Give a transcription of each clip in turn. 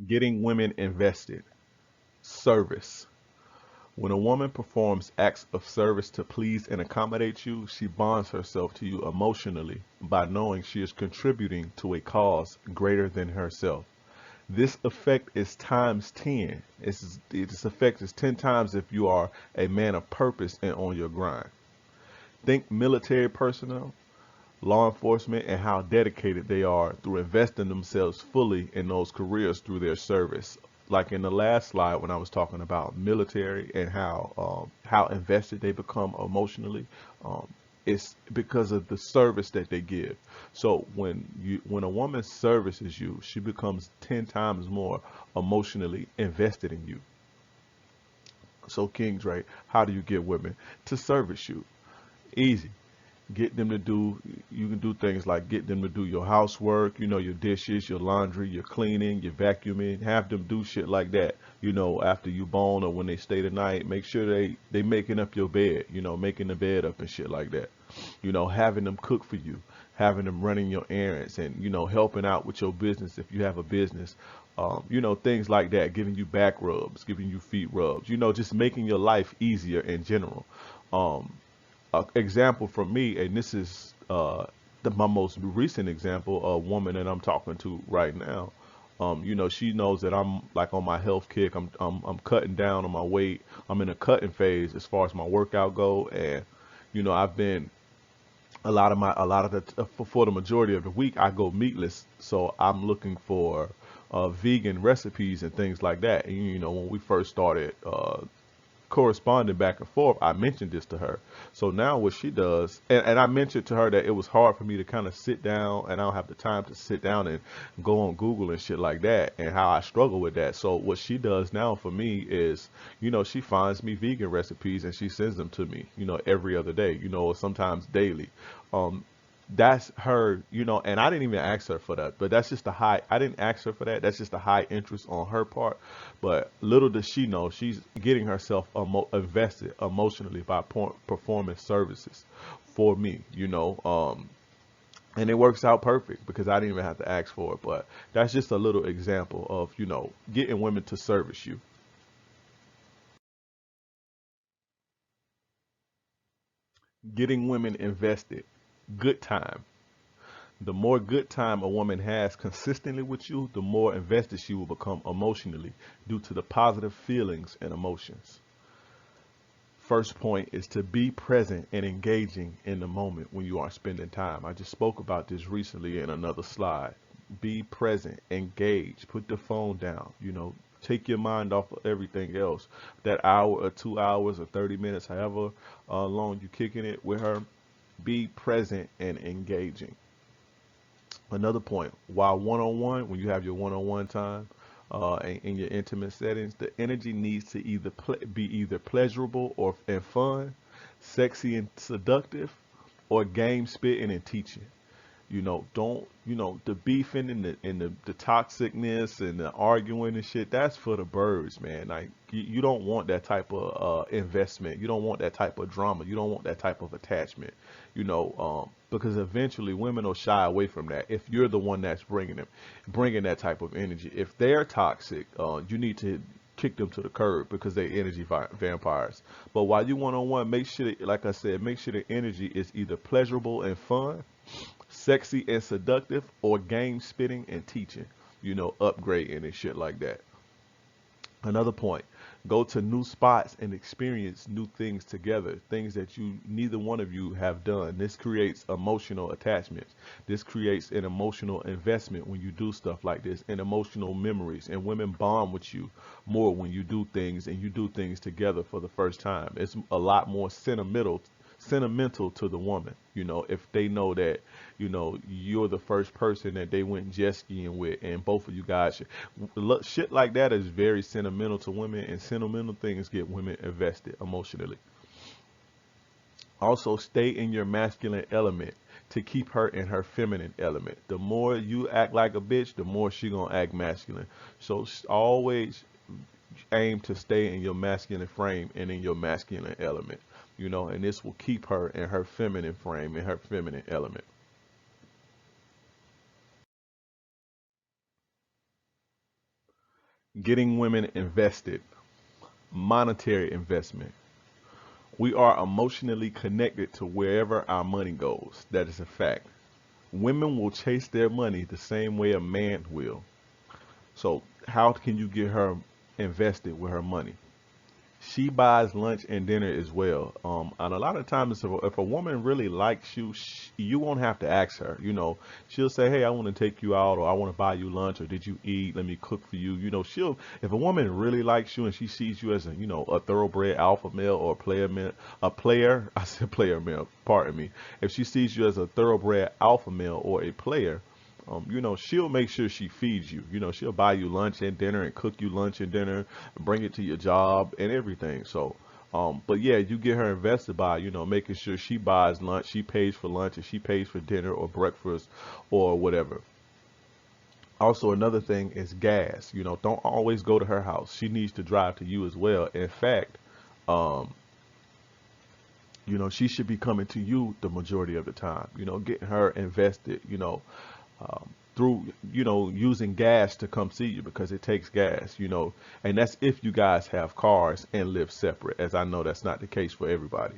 Getting women invested. Service. When a woman performs acts of service to please and accommodate you, she bonds herself to you emotionally by knowing she is contributing to a cause greater than herself. This effect is times 10. This effect is 10 times if you are a man of purpose and on your grind. Think military personnel, law enforcement, and how dedicated they are through investing themselves fully in those careers through their service. Like in the last slide when I was talking about military and how invested they become emotionally, um, it's because of the service that they give. So when a woman services you, she becomes 10 times more emotionally invested in you. So King Dre, how do you get women to service you? Easy. Get them to do, you can do things like get them to do your housework, your dishes, your laundry, your cleaning, your vacuuming. Have them do shit like that, after you bone or when they stay the night. Make sure they making up your bed, making the bed up and shit like that. Having them cook for you, having them running your errands, and helping out with your business if you have a business. Things like that, giving you back rubs, giving you feet rubs, just making your life easier in general. Um, example from me, and this is my most recent example, a woman that I'm talking to right now. She knows that I'm like on my health kick. I'm cutting down on my weight. I'm in a cutting phase as far as my workout go, and I've been a lot of the for the majority of the week I go meatless, so I'm looking for vegan recipes and things like that. And when we first started corresponding back and forth, I mentioned this to her. So now what she does, and I mentioned to her that it was hard for me to kind of sit down, and I don't have the time to sit down and go on Google and shit like that, and how I struggle with that. So what she does now for me is, she finds me vegan recipes and she sends them to me, every other day, or sometimes daily. Um, that's her, and I didn't even ask her for that, but that's just a high, I didn't ask her for that. That's just a high interest on her part. But little does she know, she's getting herself invested emotionally by performing services for me, and it works out perfect because I didn't even have to ask for it. But that's just a little example of, getting women to service you. Getting women invested. Good time. The more good time a woman has consistently with you, the more invested she will become emotionally due to the positive feelings and emotions. First point is to be present and engaging in the moment when you are spending time. I just spoke about this recently in another slide. Be present, engage, put the phone down, take your mind off of everything else. That hour or 2 hours or 30 minutes, however long you kicking it with her, be present and engaging. Another point, while one-on-one, when you have your one-on-one time in your intimate settings, the energy needs to either be either pleasurable or and fun, sexy and seductive, or game spitting and teaching. Don't the beefing and the toxicness and the arguing and shit. That's for the birds, man. Like you don't want that type of investment. You don't want that type of drama. You don't want that type of attachment. Because eventually women will shy away from that if you're the one that's bringing that type of energy. If they're toxic, you need to kick them to the curb because they're energy vampires. But while you one-on-one, make sure that, like I said, make sure the energy is either pleasurable and fun, sexy and seductive, or game spitting and teaching, upgrading and shit like that. Another point, go to new spots and experience new things together, things that you neither one of you have done. This creates emotional attachments. This creates an emotional investment when you do stuff like this, and emotional memories. And women bond with you more when you do things and you do things together for the first time. It's a lot more sentimental to the woman, if they know that, you're the first person that they went jet skiing with, and both of you guys, look, shit like that is very sentimental to women, and sentimental things get women invested emotionally. Also, stay in your masculine element to keep her in her feminine element. The more you act like a bitch, the more she gonna act masculine. So always aim to stay in your masculine frame and in your masculine element, and this will keep her in her feminine frame and her feminine element. Getting women invested, monetary investment. We are emotionally connected to wherever our money goes. That is a fact. Women will chase their money the same way a man will. So, how can you get her invested with her money? She buys lunch and dinner as well. And a lot of times, if a woman really likes you, you won't have to ask her. She'll say, "Hey, I want to take you out, or I want to buy you lunch, or did you eat? Let me cook for you." She'll. If a woman really likes you and she sees you as a thoroughbred alpha male or player male, a player. I said player male. Pardon me. If she sees you as a thoroughbred alpha male or a player, she'll make sure she feeds you. She'll buy you lunch and dinner and cook you lunch and dinner, bring it to your job and everything. So, but yeah, you get her invested by, making sure she buys lunch, she pays for lunch, and she pays for dinner or breakfast or whatever. Also, another thing is gas. Don't always go to her house. She needs to drive to you as well. In fact, um, she should be coming to you the majority of the time. Getting her invested. Through using gas to come see you because it takes gas, and that's if you guys have cars and live separate, as I know that's not the case for everybody.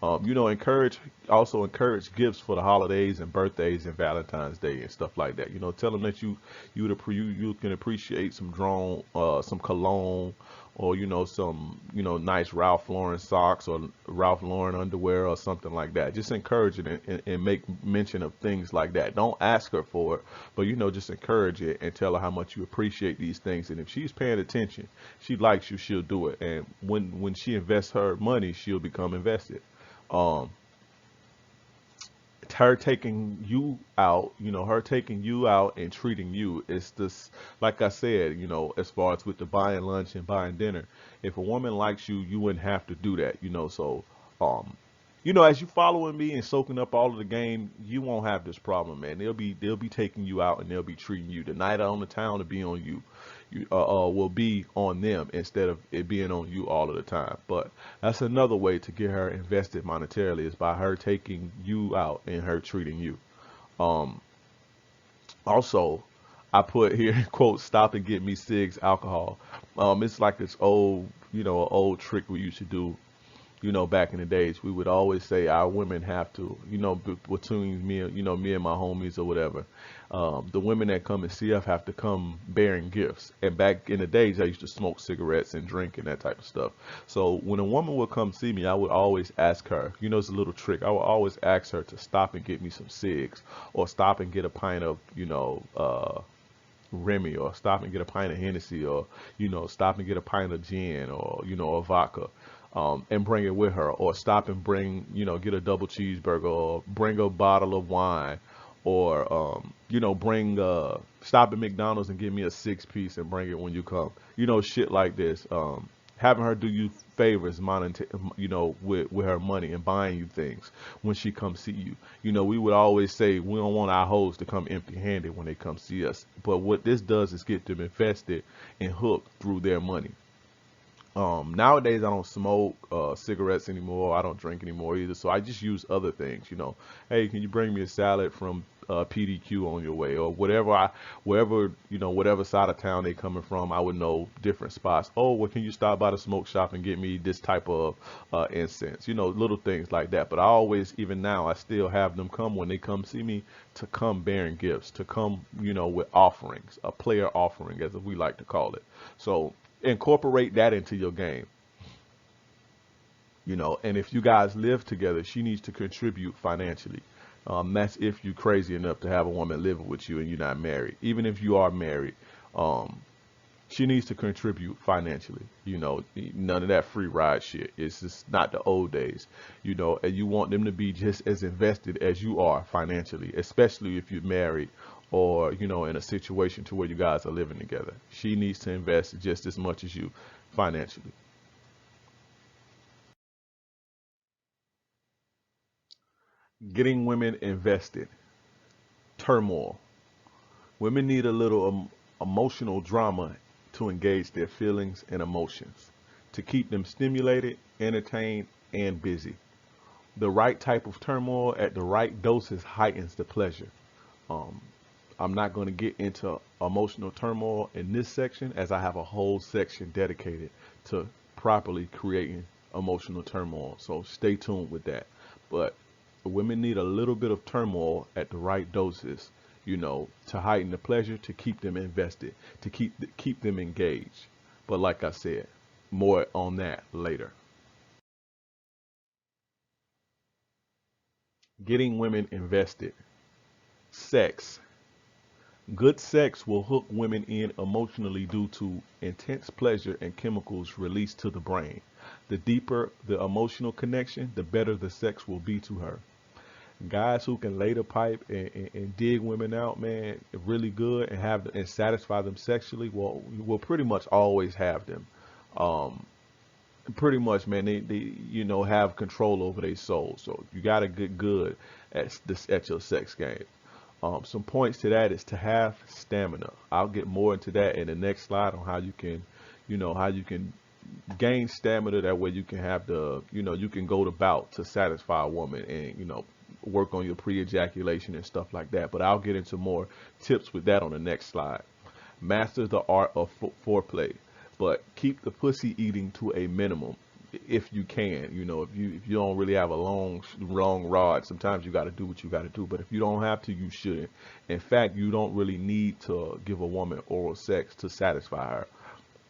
Encourage gifts for the holidays and birthdays and Valentine's Day and stuff like that. Tell them that you can appreciate some some cologne, or some nice Ralph Lauren socks or Ralph Lauren underwear or something like that. Just encourage it and make mention of things like that. Don't ask her for it, but just encourage it and tell her how much you appreciate these things. And if she's paying attention, she likes you, she'll do it. And when she invests her money, she'll become invested. um Her taking you out, her taking you out and treating you, it's this, like I said, as far as with the buying lunch and buying dinner, if a woman likes you, you wouldn't have to do that, so um as you following me and soaking up all of the game, you won't have this problem, man. They'll be taking you out and they'll be treating you. The night out on the town to be on you. Will be on them instead of it being on you all of the time. But that's another way to get her invested monetarily, is by her taking you out and her treating you. Um, Also, I put here quote, "Stop and get me cigs, alcohol." It's like this old, old trick we used to do. Back in the days, we would always say our women have to, between me, me and my homies or whatever. The women that come and see us have to come bearing gifts. And back in the days, I used to smoke cigarettes and drink and that type of stuff. So when a woman would come see me, I would always ask her, it's a little trick. I would always ask her to stop and get me some cigs, or stop and get a pint of, Remy, or stop and get a pint of Hennessy, or stop and get a pint of gin, or a vodka, and bring it with her, or stop and bring, get a double cheeseburger, or bring a bottle of wine, or bring stop at McDonald's and give me a 6 piece and bring it when you come, shit like this. Having her do you favors, with her money and buying you things when she comes see you. We would always say we don't want our hoes to come empty-handed when they come see us. But what this does is get them invested and hooked through their money. Nowadays I don't smoke cigarettes anymore. I don't drink anymore either. So I just use other things. Hey, can you bring me a salad from PDQ on your way, or wherever whatever side of town they coming from. I would know different spots. Oh, well, can you stop by the smoke shop and get me this type of incense? Little things like that. But I always, even now, I still have them come when they come see me, to come bearing gifts, to come with offerings, a player offering, as we like to call it. So incorporate that into your game. And if you guys live together, she needs to contribute financially. That's if you're crazy enough to have a woman living with you and you're not married. Even if you are married, um, she needs to contribute financially. None of that free ride shit. It's just not the old days. And you want them to be just as invested as you are financially, especially if you're married, or in a situation to where you guys are living together. She needs to invest just as much as you financially. Getting women invested. Turmoil. Women need a little emotional drama to engage their feelings and emotions, to keep them stimulated, entertained, and busy. The right type of turmoil at the right doses heightens the pleasure. Um, I'm not going to get into emotional turmoil in this section, as I have a whole section dedicated to properly creating emotional turmoil. So stay tuned with that. But women need a little bit of turmoil at the right doses, to heighten the pleasure, to keep them invested, to keep them engaged. But like I said, more on that later. Getting women invested. Sex. Good sex will hook women in emotionally due to intense pleasure and chemicals released to the brain. The deeper the emotional connection, the better the sex will be to her. Guys who can lay the pipe and dig women out, man, really good, and satisfy them sexually, will pretty much always have them. Um, Pretty much, man, they have control over their soul. So you got to get good at your sex game. Some points to that is to have stamina. I'll get more into that in the next slide on how you can, how you can gain stamina. That way you can have you can go to bout to satisfy a woman, and work on your pre-ejaculation and stuff like that. But I'll get into more tips with that on the next slide. Master the art of foreplay, but keep the pussy eating to a minimum if you can. If you don't really have a long rod, sometimes you got to do what you got to do. But if you don't have to, you shouldn't. In fact, you don't really need to give a woman oral sex to satisfy her.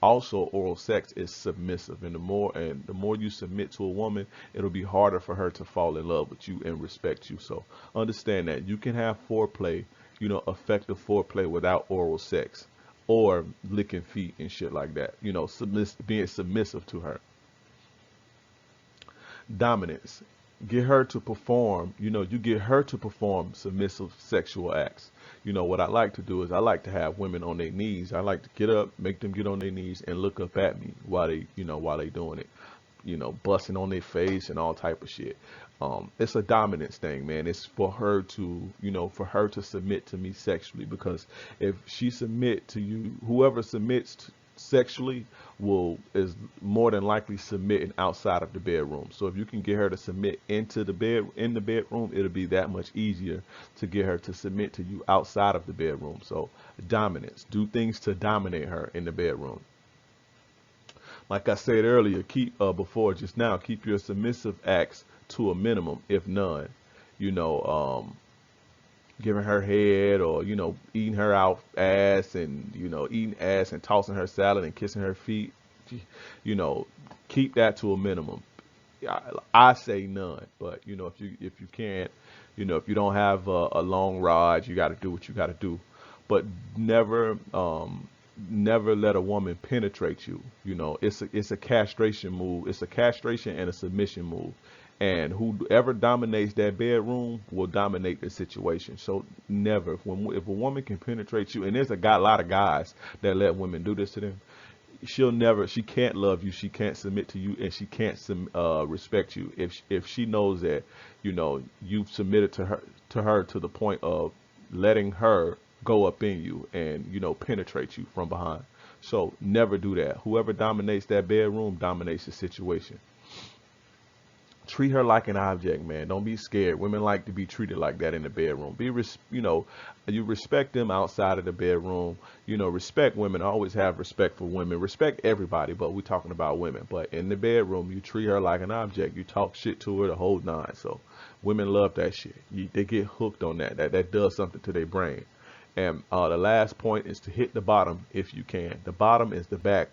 Also, oral sex is submissive, and the more you submit to a woman, it'll be harder for her to fall in love with you and respect you. So understand that you can have foreplay, effective foreplay without oral sex or licking feet and shit like that. Being submissive to her. Dominance. Get her to perform, you get her to perform submissive sexual acts. What I like to do is I like to have women on their knees. I like to get up, make them get on their knees and look up at me while they doing it, busting on their face and all type of shit. It's a dominance thing, man. It's for her to submit to me sexually, because if she submit to you, whoever submits sexually is more than likely submitting outside of the bedroom. So if you can get her to submit in the bedroom, it'll be that much easier to get her to submit to you outside of the bedroom. So dominance, do things to dominate her in the bedroom. Like I said earlier, keep your submissive acts to a minimum, if none. You know, Giving her head, or eating her out ass, and eating ass and tossing her salad and kissing her feet. You know, keep that to a minimum. I say none, but if you can't, if you don't have a long rod, you got to do what you got to do. But never let a woman penetrate you. It's a castration move. It's a castration and a submission move. And whoever dominates that bedroom will dominate the situation. So never, if a woman can penetrate you, and there's a lot of guys that let women do this to them, she can't love you, she can't submit to you, and she can't respect you if she knows that you've submitted to her to the point of letting her go up in you and penetrate you from behind. So never do that. Whoever dominates that bedroom dominates the situation. Treat her like an object, man. Don't be scared. Women like to be treated like that in the bedroom. You respect them outside of the bedroom. Respect women. Always have respect for women. Respect everybody, but we're talking about women. But in the bedroom, you treat her like an object. You talk shit to her the whole nine. So women love that shit. They get hooked on that. That does something to their brain. And the last point is to hit the bottom if you can. The bottom is the back.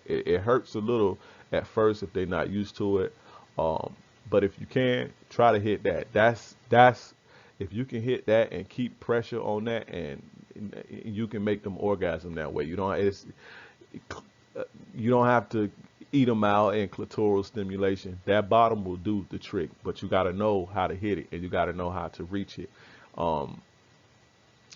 It hurts a little at first if they're not used to it. But if you can, try to hit that. That's if you can hit that and keep pressure on that, and you can make them orgasm that way. You don't have to eat them out in clitoral stimulation. That bottom will do the trick, but you got to know how to hit it, and you got to know how to reach it.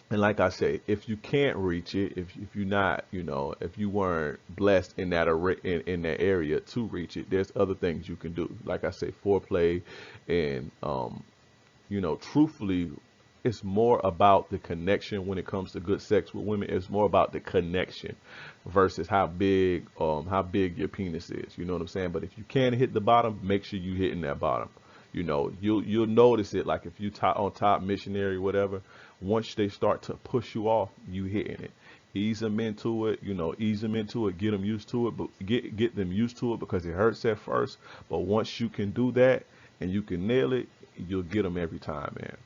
And like I say, if you can't reach it, if you're not, if you weren't blessed in that in that area to reach it, there's other things you can do. Like I say, foreplay, and truthfully, it's more about the connection when it comes to good sex with women. It's more about the connection versus how big your penis is. You know what I'm saying? But if you can hit the bottom, make sure you hitting that bottom. You know, you'll notice it. Like if you top on top missionary, whatever. Once they start to push you off, you hitting it. Ease them into it. You know, ease them into it. Get them used to it. But get them used to it because it hurts at first. But once you can do that and you can nail it, you'll get them every time, man.